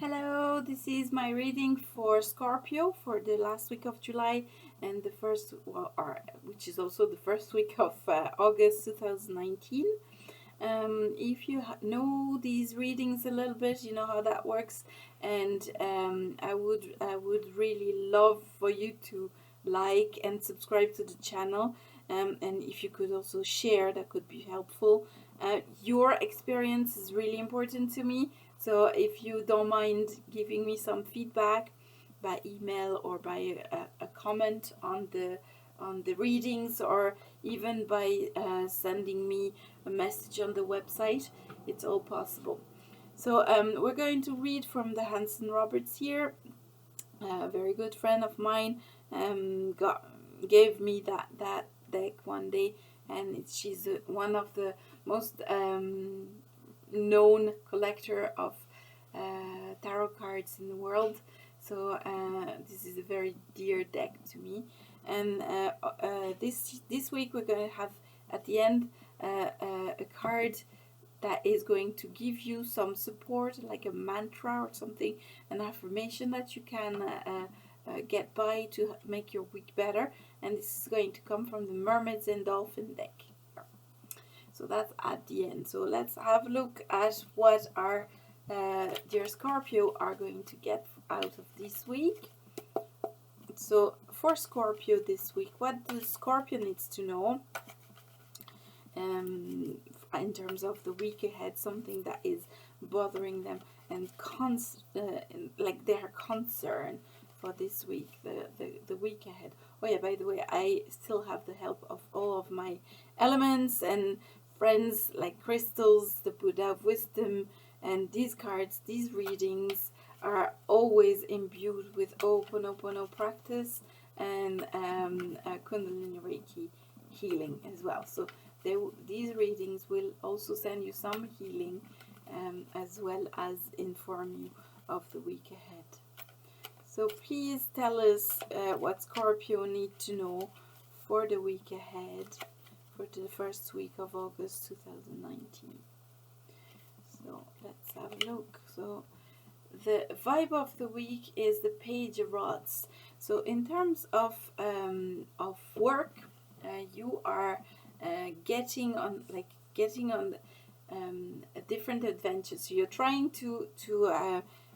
Hello, this is my reading for Scorpio for the last week of July and the first, which is also the first week of August 2019. If you know these readings a little bit, you know how that works, and I would really love for you to like and subscribe to the channel, and if you could also share, that could be helpful. Your experience is really important to me, so if you don't mind giving me some feedback by email or by a comment on the readings, or even by sending me a message on the website, it's all possible. So we're going to read from the Hanson Roberts here. A very good friend of mine gave me that deck one day, and she's one of the most known collector of tarot cards in the world. So this is a very dear deck to me. And this week we're going to have at the end a card that is going to give you some support, like a mantra or something, an affirmation that you can get by to make your week better. And this is going to come from the Mermaids and Dolphin deck. So that's at the end. So let's have a look at what our dear Scorpio are going to get out of this week. So for Scorpio this week, what the Scorpio needs to know in terms of the week ahead, something that is bothering them and like their concern for this week, the week ahead. Oh yeah, by the way, I still have the help of all of my elements and friends like crystals, the Buddha of Wisdom, and these cards, these readings are always imbued with Ho'oponopono practice and Kundalini Reiki healing as well. So these readings will also send you some healing as well as inform you of the week ahead. So please tell us what Scorpio need to know for the week ahead, for the first week of August 2019. So let's have a look. So the vibe of the week is the Page of Rods. So in terms of work, you are getting on a different adventure. So you're trying to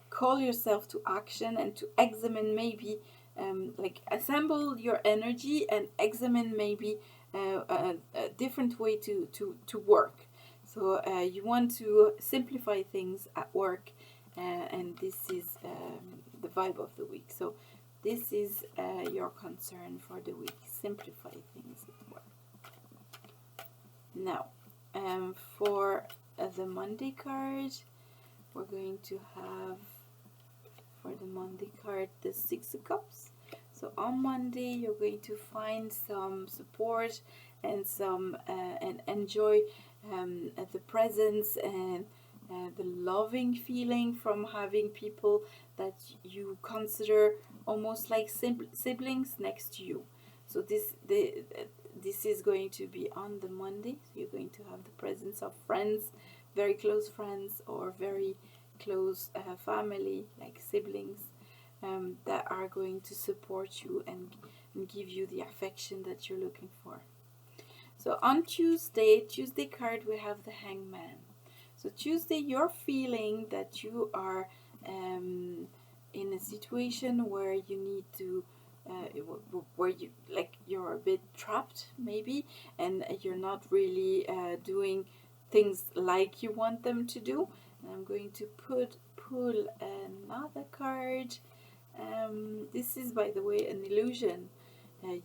call yourself to action and to examine maybe assemble your energy and examine maybe a different way to work. So you want to simplify things at work, and this is the vibe of the week. So this is your concern for the week. Simplify things at work. Now, for the Monday card, we're going to have, for the Monday card, the Six of Cups. So on Monday, you're going to find some support and some and enjoy the presence and the loving feeling from having people that you consider almost like siblings next to you. So this is going to be on the Monday. So you're going to have the presence of friends, very close friends, or very close family, like siblings, that are going to support you and give you the affection that you're looking for. So on Tuesday card, we have the Hangman. So Tuesday, you're feeling that you are in a situation where you need to where you're a bit trapped maybe, and you're not really doing things like you want them to do. And I'm going to pull another card. This is, by the way, an illusion.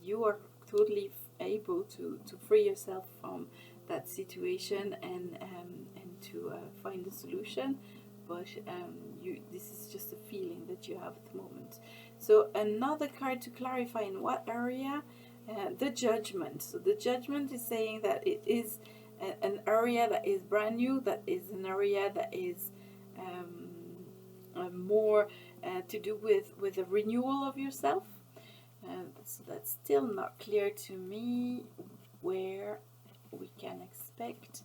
You are totally able to free yourself from that situation and to find a solution, but this is just a feeling that you have at the moment. So another card to clarify in what area, the Judgment. So the Judgment is saying that it is an area that is brand new, that is an area that is more to do with a renewal of yourself. So that's still not clear to me where we can expect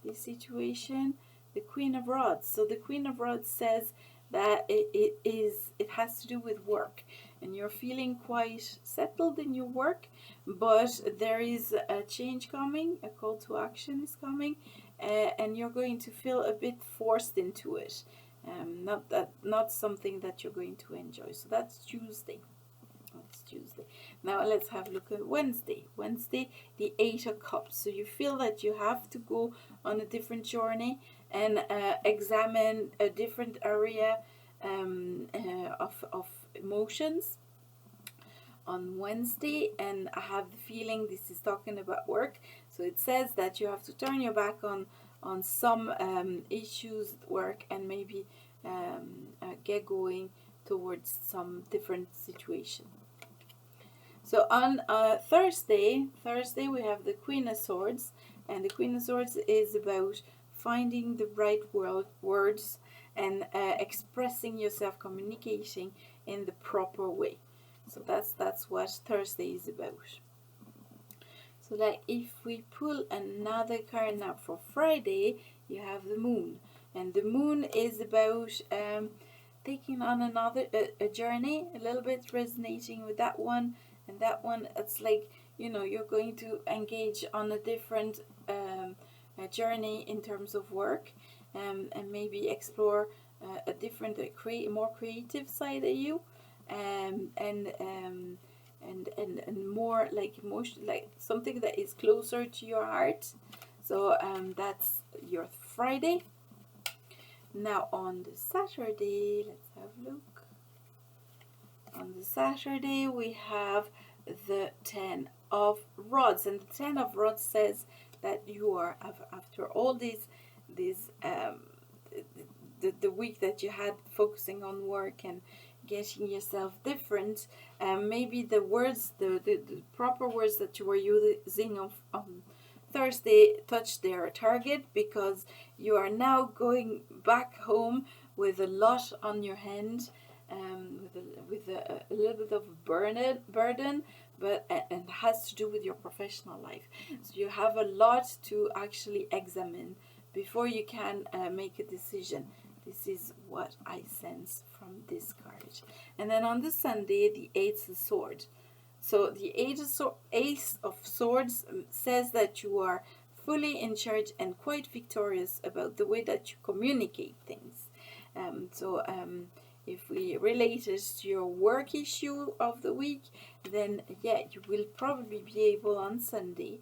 this situation. The Queen of Rods. So the Queen of Rods says that it has to do with work, and you're feeling quite settled in your work, but there is a change coming, a call to action is coming, and you're going to feel a bit forced into it. Not something that you're going to enjoy. So that's Tuesday. That's Tuesday. Now let's have a look at Wednesday. Wednesday, the Eight of Cups. So you feel that you have to go on a different journey and examine a different area of emotions on Wednesday. And I have the feeling this is talking about work. So it says that you have to turn your back on some issues at work, and maybe get going towards some different situation. So on Thursday we have the Queen of Swords, and the Queen of Swords is about finding the right words and expressing yourself, communicating in the proper way. So that's what Thursday is about. So like if we pull another card now for Friday, you have the Moon, and the Moon is about taking on another a journey, a little bit resonating with that one. And that one, it's like, you're going to engage on a different a journey in terms of work, and maybe explore a different, more creative side of you, and more like emotion, like something that is closer to your heart. So that's your Friday. Now on the Saturday, let's have a look. On the Saturday we have the Ten of Rods, and the Ten of Rods says that you are, after all these the week that you had focusing on work and getting yourself different, maybe the words, the proper words that you were using on Thursday touched their target, because you are now going back home with a lot on your hand, with a little bit of a burden, but and it has to do with your professional life. So you have a lot to actually examine before you can make a decision. This is what I sense from this card. And then on the Sunday, the Ace of Swords. So the Ace of Swords says that you are fully in charge and quite victorious about the way that you communicate things. If we relate it to your work issue of the week, then yeah, you will probably be able on Sunday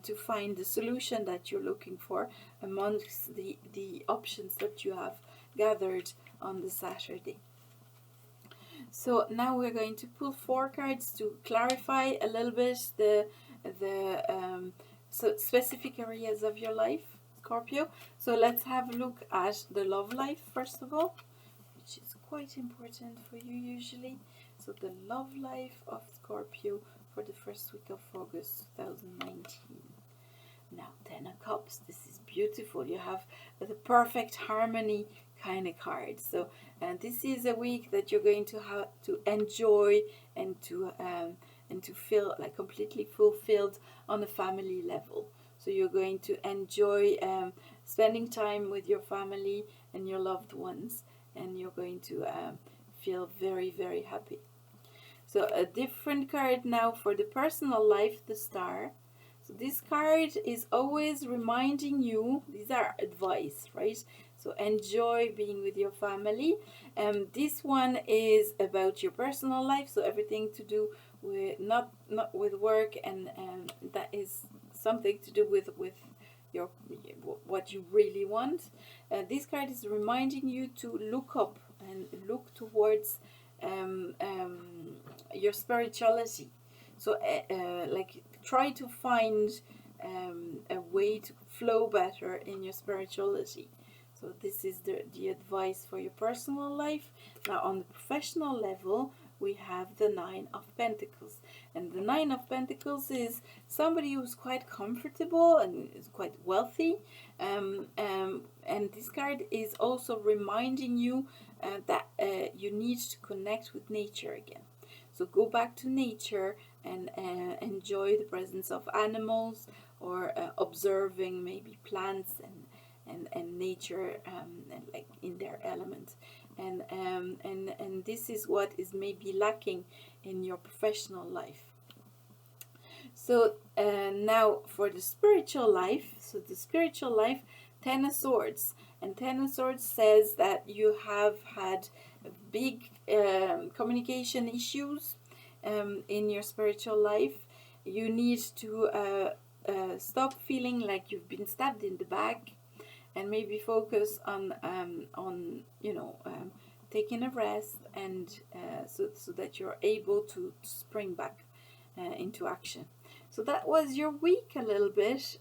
to find the solution that you're looking for amongst the options that you have gathered on the Saturday. So now we're going to pull 4 cards to clarify a little bit the specific areas of your life, Scorpio. So let's have a look at the love life first of all, which is quite important for you usually. So the love life of Scorpio for the first week of August 2019. Now 10 of Cups, this is beautiful. You have the perfect harmony kind of card. So this is a week that you're going to have to enjoy and to feel like completely fulfilled on a family level. So you're going to enjoy spending time with your family and your loved ones, and you're going to feel very, very happy. So a different card now for the personal life, the Star. So this card is always reminding you, these are advice, right? So enjoy being with your family. This one is about your personal life, so everything to do with not with work, and that is something to do with your what you really want. This card is reminding you to look up and look towards your spirituality. So like try to find a way to flow better in your spirituality. So this is the advice for your personal life. Now on the professional level, we have the Nine of Pentacles. And the Nine of Pentacles is somebody who's quite comfortable and is quite wealthy. And this card is also reminding you that you need to connect with nature again. So go back to nature and enjoy the presence of animals, or observing maybe plants and nature, and like in their element. and this is what is maybe lacking in your professional life. So now for the spiritual life, so the spiritual life, Ten of Swords, and Ten of Swords says that you have had big communication issues in your spiritual life. You need to stop feeling like you've been stabbed in the back, and maybe focus on taking a rest, and so that you're able to spring back into action. So that was your week a little bit,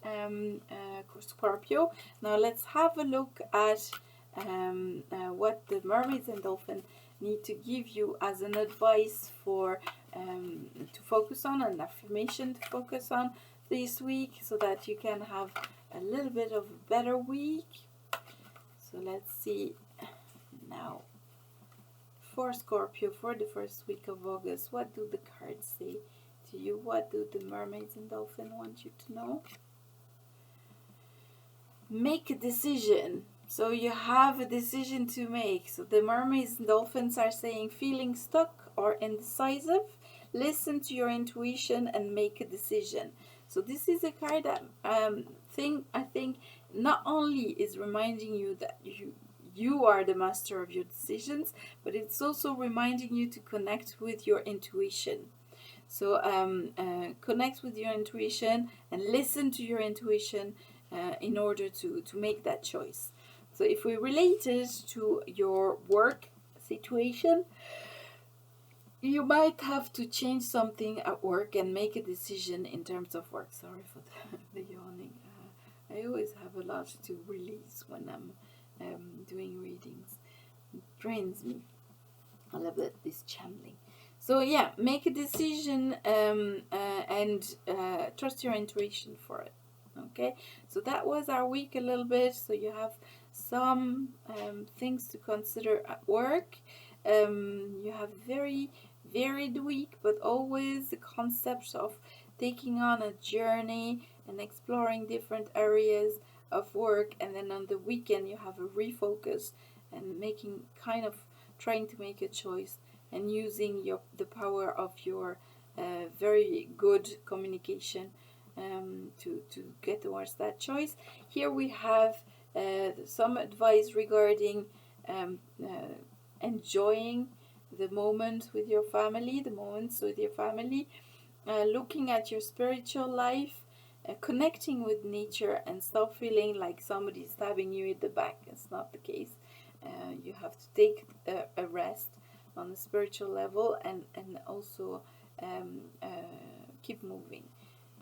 Scorpio. Now let's have a look at what the mermaids and dolphin need to give you as an advice for to focus on, an affirmation to focus on this week, so that you can have a little bit of a better week. So let's see now for Scorpio for the first week of August. What do the cards say to you? What do the mermaids and dolphin want you to know? Make a decision. So you have a decision to make. So the mermaids and dolphins are saying feeling stuck or indecisive. Listen to your intuition and make a decision. So this is a card that I think not only is reminding you that you are the master of your decisions, but it's also reminding you to connect with your intuition. So connect with your intuition and listen to your intuition in order to make that choice. So if we relate it to your work situation, you might have to change something at work and make a decision in terms of work. Sorry for the yawning. I always have a lot to release when I'm doing readings. It drains me a little bit, this channeling. So yeah, make a decision and trust your intuition for it. Okay, so that was our week a little bit. So you have some things to consider at work. You have very varied week, but always the concept of taking on a journey and exploring different areas of work, and then on the weekend you have a refocus and making kind of trying to make a choice and using the power of your very good communication to get towards that choice. Here we have some advice regarding enjoying the moment with your family, looking at your spiritual life, connecting with nature, and stop feeling like somebody's stabbing you in the back. It's not the case. You have to take a rest on a spiritual level, and also keep moving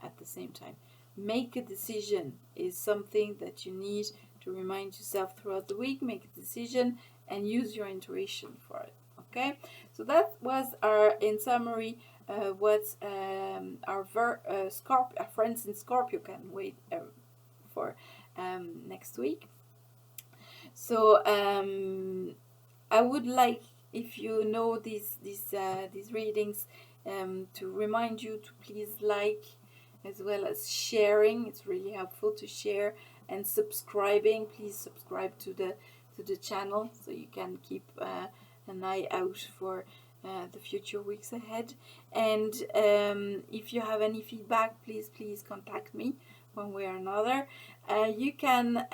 at the same time. Make a decision is something that you need to remind yourself throughout the week. Make a decision and use your intuition for it. Okay, so that was in summary what our friends in Scorpio can wait for next week. So I would like, if you know these readings, to remind you to please like, as well as sharing. It's really helpful to share, and subscribing. Please subscribe to the channel so you can keep an eye out for the future weeks ahead. And if you have any feedback, please contact me one way or another. You can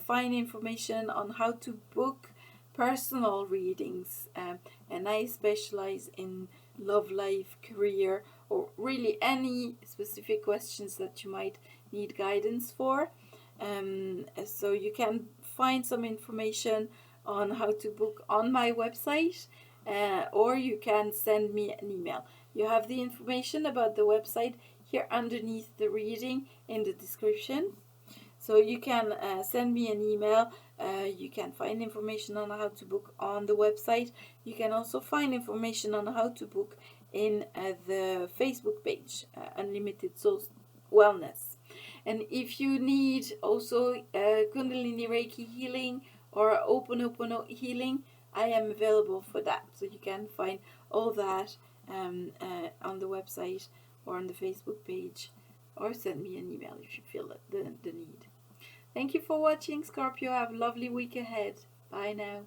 find information on how to book personal readings, and I specialize in love life, career, or really any specific questions that you might need guidance for. So you can find some information on how to book on my website, or you can send me an email. You have the information about the website here underneath the reading in the description. So you can send me an email. You can find information on how to book on the website. You can also find information on how to book in the Facebook page, Unlimited Soul Wellness. And if you need also Kundalini Reiki healing or Ho'oponopono healing, I am available for that. So you can find all that on the website or on the Facebook page, or send me an email if you feel the need. Thank you for watching, Scorpio. Have a lovely week ahead. Bye now.